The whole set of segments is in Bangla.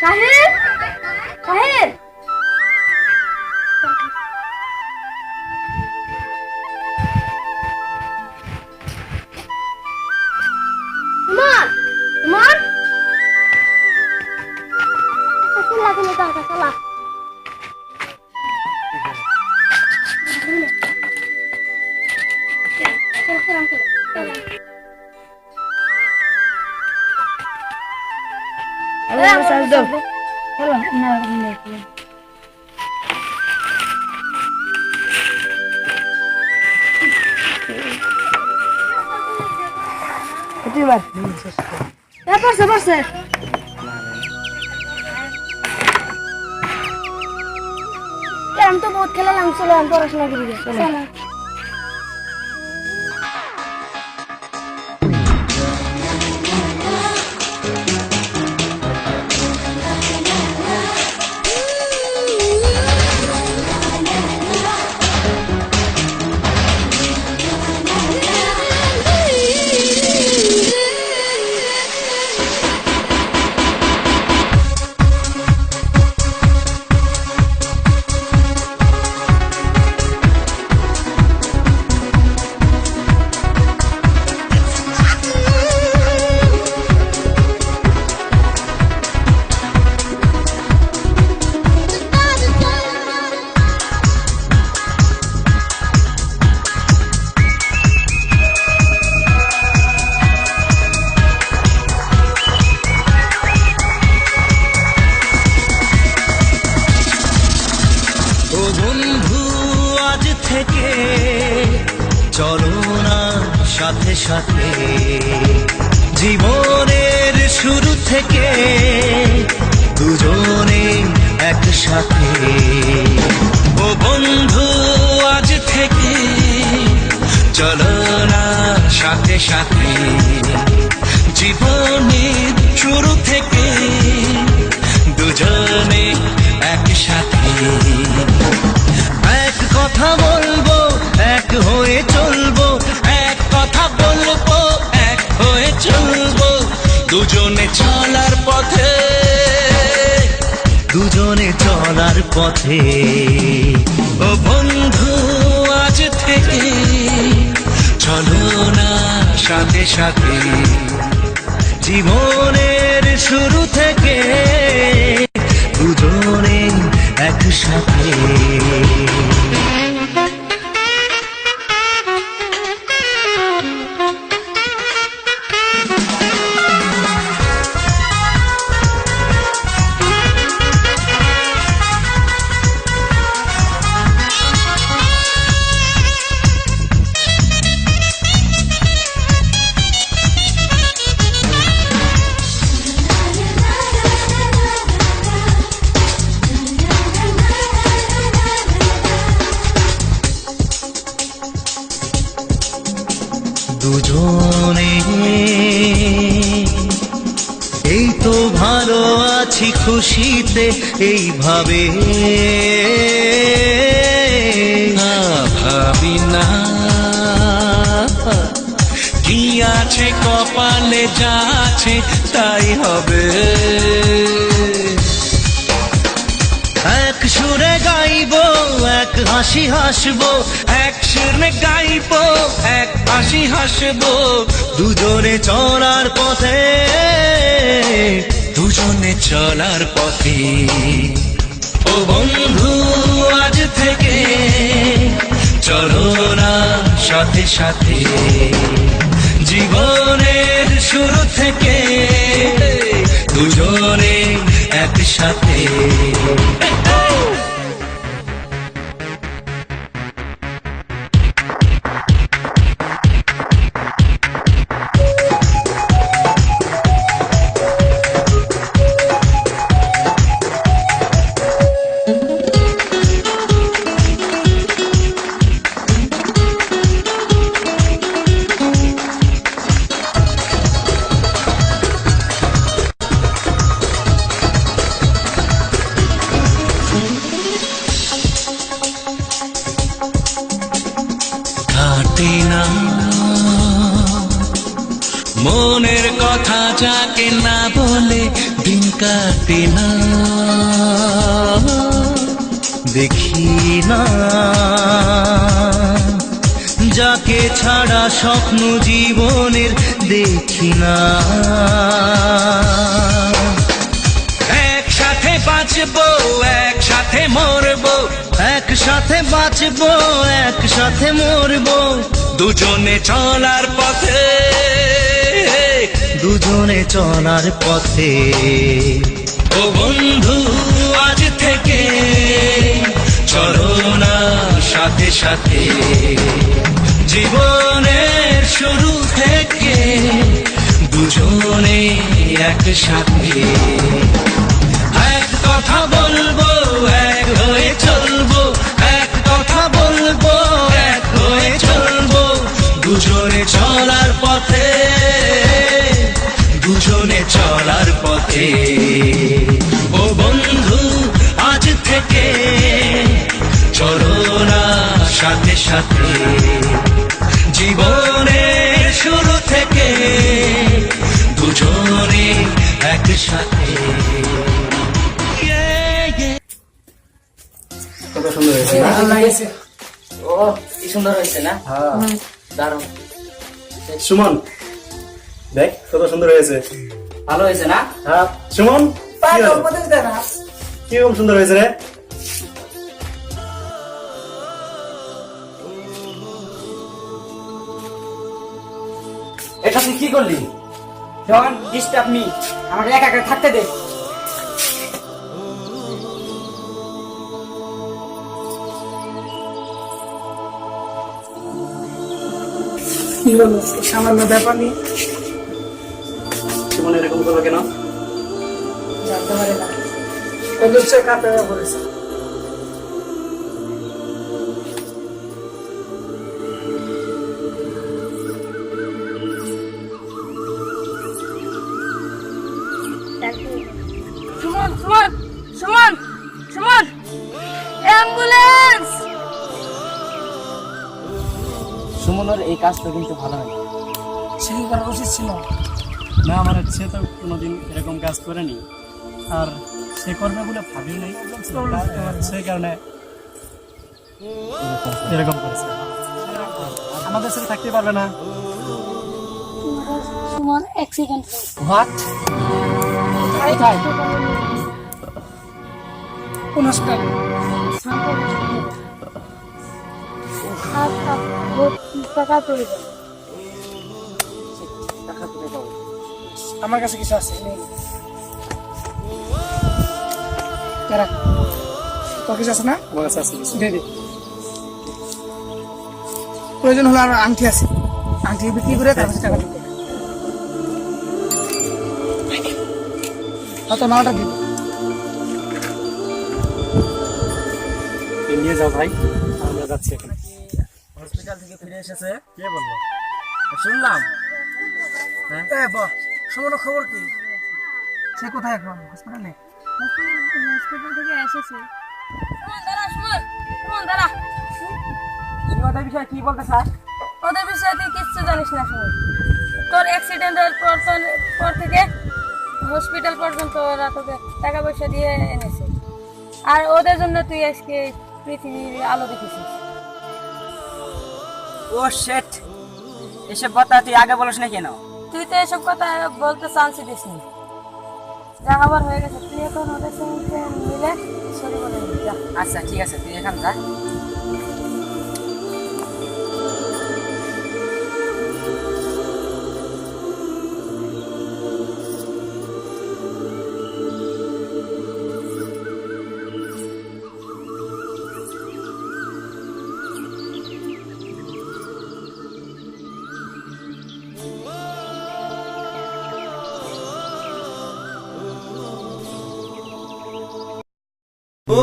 শাহিদ শাহিদ মান মান চলা তুমি কাকা চলা हम तो बहुत खेला चलो हम पढ़ाशোনা করি চলো চলো না সাথে সাথে জীবনের শুরু থেকে দুজনে একসাথে ও বন্ধু আজ থেকে চলো না সাথে সাথে জীবনের শুরু থেকে দুজনে একসাথে এক কথা বলবো এক হয়ে চলবো এক কথা বলবো এক হয়ে চলবো দুজনে চলার পথে দুজনে চলার পথে ও বন্ধু আজ থেকে চলো না সাথে সাথে জীবনের শুরু থেকে দুজনে একসাথে দুজনে এই তো ভালো আছি খুশিতে এইভাবে ভাবি না কি আছে কপালে যা আছে তাই হবে এক সুরে গাইবো এক হাসি হাসবো এক সুরে গাইবো এক হাসি হাসবো দুজনে চলার পথে দুজনে চলার পথে ও বন্ধু আজ থেকে চলো না সাথে সাথে জীবনের শুরু থেকে দুজনে একসাথে কথা যাকে না বলে দিন কাটে না, দেখি না যাকে ছাড়া স্বপ্ন জীবনের দেখি না। একসাথে বাঁচবো একসাথে মরবো, একসাথে বাঁচবো একসাথে মরবো, দুজনে চলার পথে, দুজনে চলার পথে। ও বন্ধু আজ থেকে চলো না সাথে সাথে, জীবনের শুরু থেকে দুজনে একসাথে। এক কথা বলবো এক হয়ে চলবো, এক কথা বলবো এক হয়ে চলবো, দুজনে চলার পথে, দুজনে চলার পথে। ও বন্ধু আজ থেকে চলো না সাথে সাথে, জীবনের শুরু থেকে দুজনে একসাথে। কত সুন্দর হয়েছে না? ভালো লাগছে। ও কি সুন্দর হয়েছে না? হ্যাঁ। দারুণ, সুমন দেখ কত সুন্দর হয়েছে। ভালো হয়েছে না? হ্যাঁ সুমন, কি হলো? কিরকম সুন্দর হয়েছে রে? এটা তুই কি করলি? ডোন্ট ডিস্টার্ব মি, আমাকে একা একা থাকতে দে। কি হলো সামান্য ব্যাপার নিয়ে সুমন এরকম করলো কেন? জানতে পারে না, ওদের হচ্ছে কাপড় পড়েছে। সুমন সুমন সুমন সুমন, অ্যাম্বুলেন্স! সুমনের এই কাজটা কিন্তু ভালো হয়। সে কি করা উচিত ছিল? না মানে সে তো কোনোদিন এরকম কাজ করেনি, আর সে করবে বলে ভাবিও নাই, সেই কারণে এরকম করেছে। আমাদের সাথে থাকতে পারবে না। Suman accident what? কোথায়? কোন হসপিটালে? টাকা পড়ে যাবে। টাকা কোথায় পাবো? আমার কাছে কিছু আছে, নেই। দাঁড়া, তোর কিছু আছে না? আমার কাছে আছে কিছু। দে দে। প্রয়োজন হলে আর আংটি আছে, আংটি বিক্রি করে তার কাছে টাকা দিতে। হয়তো নাওটা দিবে। তুই নিয়ে যাও ভাই, আমরা যাচ্ছি এখন। হসপিটাল থেকে ফিরে এসেছে, কে বললো? শুনলাম। সুমনের খবর কি? সে কোথায় এখন? হসপিটালে? হসপিটাল থেকে এসেছে। সুমন দাঁড়া, সুমন সুমন দাঁড়া। তুমি ওদের বিষয়ে কি বলতে চাস? ওদের বিষয়ে তুই কিচ্ছু জানিস না সুমন। তোর অ্যাক্সিডেন্টের পর থেকে হসপিটাল পর্যন্ত ওরা তোকে টাকা পয়সা দিয়ে এনেছে, আর ওদের জন্য তুই আজকে পৃথিবীর আলো দেখেছিস। ও শেট, এসব কথা তুই আগে বলিস না কেন? তুই তো এসব কথা বলতে চান্সই দিসনি। যা হবার হয়ে গেছে, তুই এখন ওদের সঙ্গে মিলে সরি বলে দিবি, যা। আচ্ছা ঠিক আছে, তুই এখান যা। ও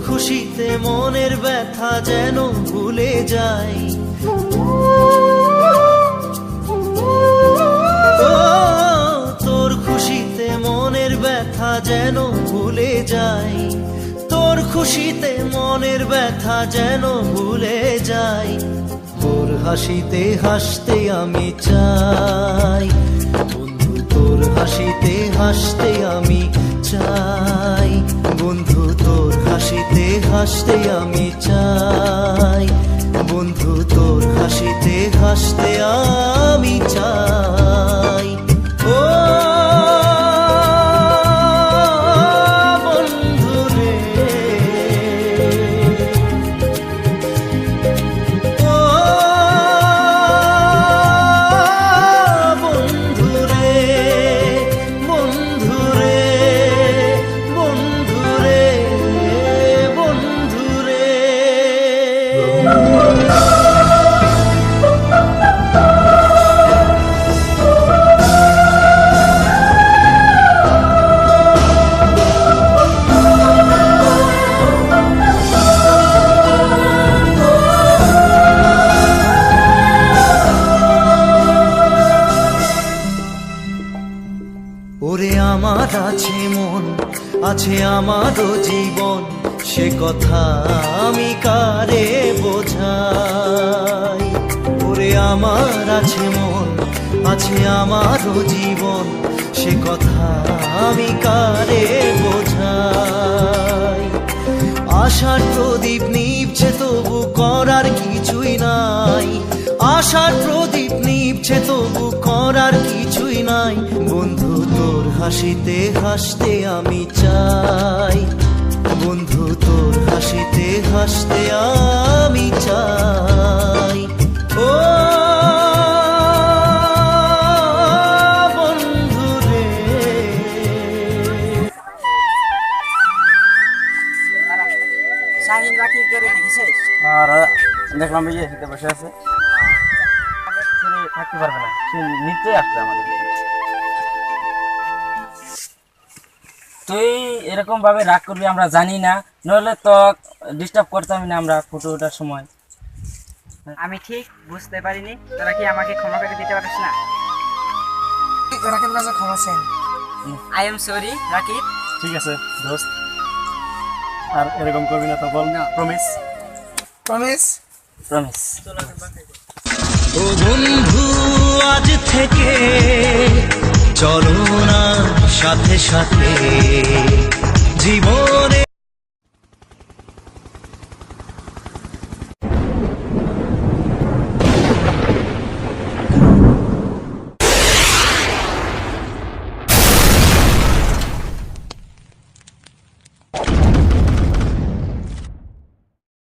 খুশিতে মনের ব্যথা যেন ভুলে যাই, ও তোর খুশিতে মনের ব্যথা যেন ভুলে যাই, তোর খুশিতে মনের ব্যথা যেন ভুলে যাই। তোর হাসিতে হাসতে আমি চাই বন্ধু, তোর হাসিতে হাসতে আমি চাই বন্ধু, তোর হাসিতে হাসতে আমি চাই বন্ধু, তোর হাসিতে হাসতে আমি চাই। ও বন্ধু রে, ও বন্ধু রে, বন্ধু রে, বন্ধু রে, বন্ধু রে। ওরে আমার আছে মন, আছে আমারও জীবন, সে কথা আমি কারে বোঝাই। ওরে আমার আছে মন, আছে আমারও জীবন, সে কথা আমি কারে বোঝাই। আশার প্রদীপ নিভছে তবু করার কিছুই নাই, আশার প্রদীপ নিভছে তবু করার কিছুই নাই বন্ধু, তোর হাসিতে হাসতে আমি চাই বন্ধু, তোর হাসিতে হাসতে আমি চাই। ও বন্ধু রে, শাহিন রাখি করে দেখিছিস? আর দেখলাম এই যে এখানে বসে আছে, ছেড়ে থাকতে পারবে না, সে নিচে আসবে আমাদের। তুই এরকম ভাবে রাগ করবি আমরা জানি না, নইলে তো ডিস্টার্ব করতাম না আমরা ফটো ওঠার সময়। আমি ঠিক বুঝতে পারিনি, তোরা কি আমাকে ক্ষমা করে দিতে পারিস না? রাকিব কাছে ক্ষমা চাই। I am sorry Rakib. ঠিক আছে দোস্ত, আর এরকম করবি না তো বল, প্রমিস? প্রমিস। প্রমিস। ও বন্ধু আজ থেকে চলো না সাথে সাথে জীবনে